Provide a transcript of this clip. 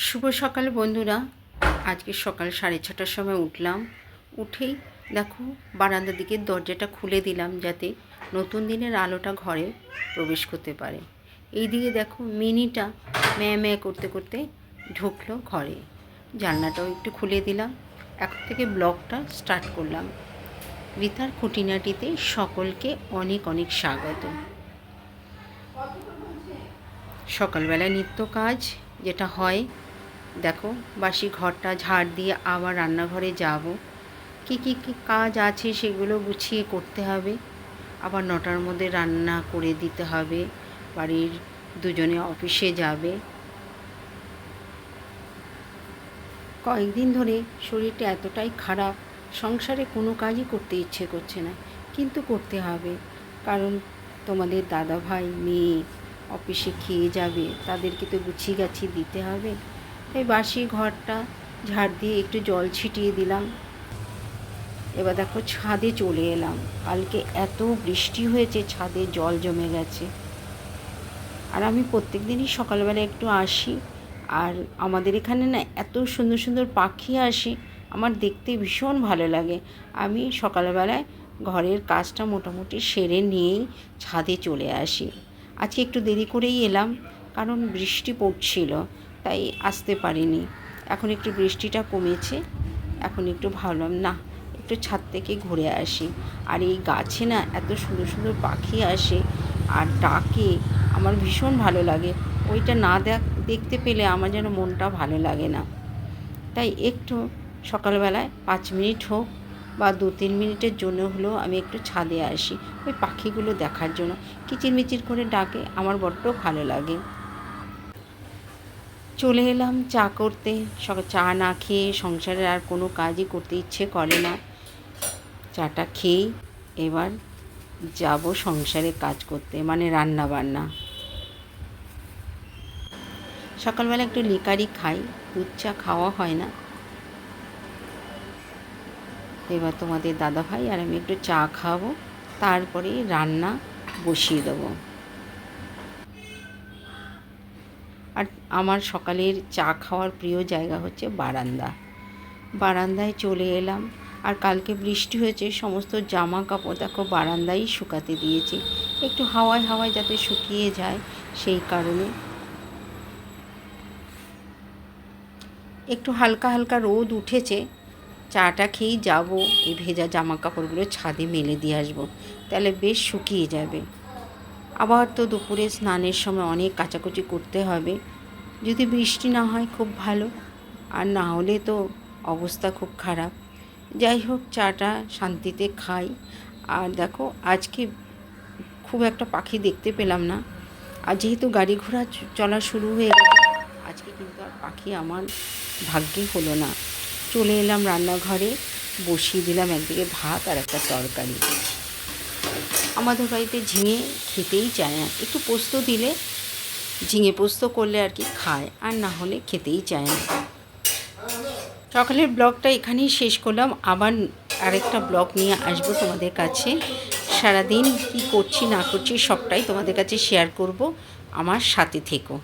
শুভ সকাল বন্ধুরা। আজকে সকাল 6:30টার সময় উঠলাম। উঠেই দেখো বারান্দার দিকে দরজাটা খুলে দিলাম যাতে নতুন দিনের আলোটা ঘরে প্রবেশ করতে পারে। এইদিকে দেখো মিনিটা ম্যাঁ করতে করতে ঢুকলো ঘরে। জানলাটাও একটু খুলে দিলাম। এখন থেকে ব্লগটা স্টার্ট করলাম। রিতার খুঁটিনাটিতে সকলকে অনেক অনেক স্বাগত। সকালবেলা নিত্য কাজ যেটা হয়, দেখো বাসি ঘরটা ঝাড় দিয়ে আবার রান্নাঘরে যাব। কী কাজ আছে সেগুলো গুছিয়ে করতে হবে। আবার 9টার মধ্যে রান্না করে দিতে হবে। বাড়ির দুজনে অফিসে যাবে। কয়েকদিন ধরে শরীরটা এতটাই খারাপ, সংসারে কোনো কাজই করতে ইচ্ছে করছে না, কিন্তু করতে হবে। কারণ তোমাদের দাদা ভাই মেয়ে অফিসে খেয়ে যাবে, তাদেরকে তো গুছিয়ে গাছিয়ে দিতে হবে। তাই বাসি ঘরটা ঝাড় দিয়ে একটু জল ছিটিয়ে দিলাম। এবার দেখো ছাদে চলে এলাম। কালকে এত বৃষ্টি হয়েছে, ছাদে জল জমে গেছে। আর আমি প্রত্যেক দিনই সকালবেলা একটু আসি। আর আমাদের এখানে না এত সুন্দর সুন্দর পাখি আসে, আমার দেখতে ভীষণ ভালো লাগে। আমি সকালবেলায় ঘরের কাজটা মোটামুটি সেরে নিয়েই ছাদে চলে আসি। আজকে একটু দেরি করেই এলাম, কারণ বৃষ্টি পড়ছিল, তাই আসতে পারিনি। এখন একটু বৃষ্টিটা কমেছে, এখন একটু ভাবলাম না একটু ছাদ থেকে ঘুরে আসি। আর এই গাছে না এত সুন্দর সুন্দর পাখি আসে আর ডাকে, আমার ভীষণ ভালো লাগে। ওইটা না দেখতে পেলে আমার যেন মনটা ভালো লাগে না। তাই একটু সকালবেলায় 5 মিনিট হোক বা 2-3 মিনিটের জন্য হলেও আমি একটু ছাদে আসি, ওই পাখিগুলো দেখার জন্য। কিচিরমিচির করে ডাকে, আমার বড্ড ভালো লাগে। চলে এলাম চা করতে। চা না খেয়ে সংসারের আর কোনো কাজই করতে ইচ্ছে করে না। চাটা খেয়েই এবার যাব সংসারে কাজ করতে, মানে রান্না বান্না। সকালবেলা একটু লিকারি খাই, দুধ চা খাওয়া হয় না। এবার তোমাদের দাদাভাই আর আমি একটু চা খাবো, তারপরে রান্না বসিয়ে দেবো। আর আমার সকালের চা খাওয়ার প্রিয় জায়গা হচ্ছে বারান্দা। বারান্দায় চলে এলাম। আর কালকে বৃষ্টি হয়েছে, সমস্ত জামা কাপড় দেখো বারান্দায় শুকাতে দিয়েছি, একটু হাওয়ায় হাওয়ায় যাতে শুকিয়ে যায় সেই কারণে। একটু হালকা হালকা রোদ উঠেছে, চাটা খেয়েই যাব এই ভেজা জামা কাপড়গুলো ছাদে মেলে দিয়ে আসবো, তাহলে বেশ শুকিয়ে যাবে। আবার তো দুপুরে স্নানের সময় অনেক কাচাকুচি করতে হবে। যদি বৃষ্টি না হয় খুব ভালো, আর না হলে তো অবস্থা খুব খারাপ। যাই হোক, চাটা শান্তিতে খাই। আর দেখো আজকে খুব একটা পাখি দেখতে পেলাম না। আর যেহেতু গাড়ি ঘোড়া চলা শুরু হয়ে গেছে, আজকে কিন্তু আর পাখি আমার ভাগ্যে হলো না। চলে এলাম রান্নাঘরে, বসিয়ে দিলাম একদিকে ভাত আর একটা তরকারি। আমাদের বাড়িতে ঝিঙে খেতেই চায় না, একটু পোস্ত দিলে, ঝিঙে পোস্ত করলে আর কি খায়, আর না হলে খেতেই চায় না। সকালের ব্লগটা এখানেই শেষ করলাম। আবার আরেকটা ব্লগ নিয়ে আসবো তোমাদের কাছে। সারাদিন কী করছি না করছি সবটাই তোমাদের কাছে শেয়ার করব। আমার সাথে থেকো।